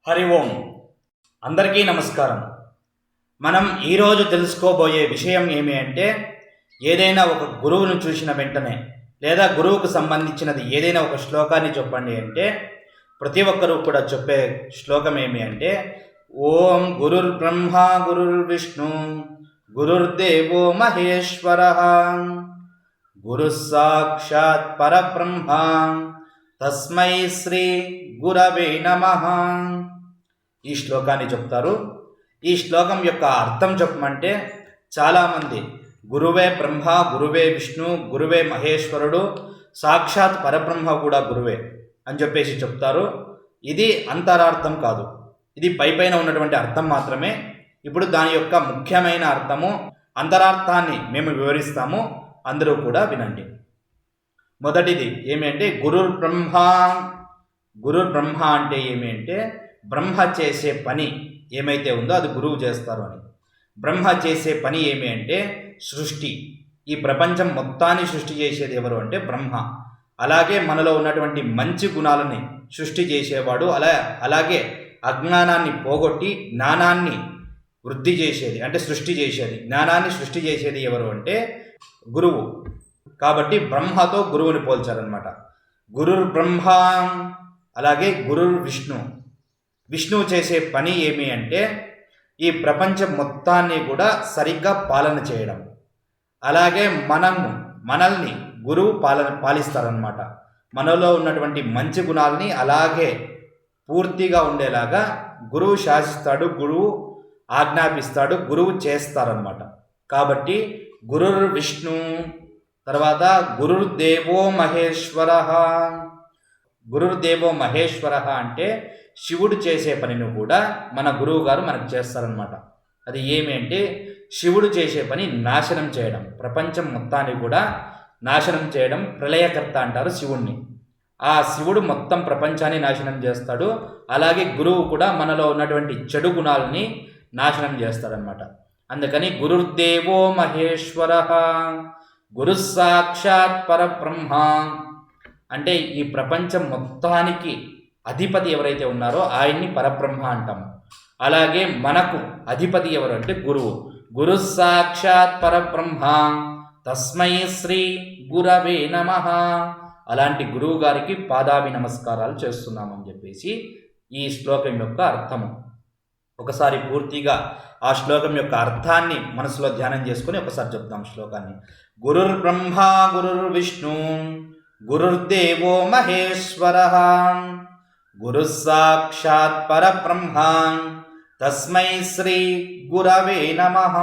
హరి ఓం. అందరికీ నమస్కారం. మనం ఈరోజు తెలుసుకోబోయే విషయం ఏమి అంటే, ఏదైనా ఒక గురువును చూసిన వెంటనే లేదా గురువుకు సంబంధించినది ఏదైనా ఒక శ్లోకాన్ని చెప్పండి అంటే ప్రతి ఒక్కరూ కూడా చెప్పే శ్లోకం ఏమి అంటే, ఓం గురుర్ బ్రహ్మ గురుర్ విష్ణు గురుర్దేవో మహేశ్వర గురు సాక్షాత్ పరబ్రహ్మ తస్మై శ్రీ గురవే నమః. ఈ శ్లోకాన్ని చెప్తారు. ఈ శ్లోకం యొక్క అర్థం చెప్పమంటే చాలామంది గురువే బ్రహ్మ, గురువే విష్ణు, గురువే మహేశ్వరుడు, సాక్షాత్ పరబ్రహ్మ కూడా గురువే అని చెప్పేసి చెప్తారు. ఇది అంతరార్థం కాదు, ఇది పైపైన ఉన్నటువంటి అర్థం మాత్రమే. ఇప్పుడు దాని యొక్క ముఖ్యమైన అర్థము, అంతరార్థాన్ని మేము వివరిస్తాము, అందరూ కూడా వినండి. మొదటిది ఏమి అంటే గురుర్ బ్రహ్మ. గురుర్ బ్రహ్మ అంటే ఏమి అంటే బ్రహ్మ చేసే పని ఏమైతే ఉందో అది గురువు చేస్తారు అని. బ్రహ్మ చేసే పని ఏమి అంటే సృష్టి. ఈ ప్రపంచం మొత్తాన్ని సృష్టి చేసేది ఎవరు అంటే బ్రహ్మ. అలాగే మనలో ఉన్నటువంటి మంచి గుణాలని సృష్టి చేసేవాడు. అలాగే అజ్ఞానాన్ని పోగొట్టి జ్ఞానాన్ని వృద్ధి చేసేది అంటే సృష్టి చేసేది, జ్ఞానాన్ని సృష్టి చేసేది ఎవరు అంటే గురువు. కాబట్టి బ్రహ్మతో గురువుని పోల్చారనమాట. గురుర్ బ్రహ్మ. అలాగే గురుర్ విష్ణు. విష్ణువు చేసే పని ఏమి అంటే ఈ ప్రపంచం మొత్తాన్ని కూడా సరిగ్గా పాలన చేయడం. అలాగే మనల్ని గురువు పాలిస్తారనమాట. మనలో ఉన్నటువంటి మంచి గుణాలని అలాగే పూర్తిగా ఉండేలాగా గురువు శాసిస్తాడు, గురువు ఆజ్ఞాపిస్తాడు, గురువు చేస్తారనమాట. కాబట్టి గురుర్ విష్ణు. తర్వాత గురుర్దేవో మహేశ్వర. గురుర్దేవో మహేశ్వర అంటే శివుడు చేసే పనిని కూడా మన గురువు గారు మనకు చేస్తారనమాట. అది ఏమి అంటే శివుడు చేసే పని నాశనం చేయడం, ప్రపంచం మొత్తాన్ని కూడా నాశనం చేయడం. ప్రళయకర్త అంటారు శివుణ్ణి. ఆ శివుడు మొత్తం ప్రపంచాన్ని నాశనం చేస్తాడు. అలాగే గురువు కూడా మనలో ఉన్నటువంటి చెడు గుణాలని నాశనం చేస్తాడనమాట. అందుకని గురుర్దేవో మహేశ్వర గురు సాక్షాత్ పరబ్రహ్మ అంటే ఈ ప్రపంచం మొత్తానికి అధిపతి ఎవరైతే ఉన్నారో ఆయన్ని పరబ్రహ్మ అంటాము. అలాగే మనకు అధిపతి ఎవరు అంటే గురువు. గురు సాక్షాత్ పరబ్రహ్మ తస్మై శ్రీ గురవే నమః. అలాంటి గురువు గారికి పాదాభి నమస్కారాలు చేస్తున్నామని చెప్పేసి ఈ శ్లోకం యొక్క అర్థము. ఒకసారి పూర్తిగా ఆ శ్లోకం యొక్క అర్థాన్ని మనసులో ధ్యానం చేసుకుని ఒకసారి చెప్తాం శ్లోకాన్ని. గురుర్ బ్రహ్మ గురుర్ విష్ణు గురుర్దేవో మహేశ్వర గురు సాక్షాత్ పరబ్రహ్మ తస్మై శ్రీ గురవే నమః.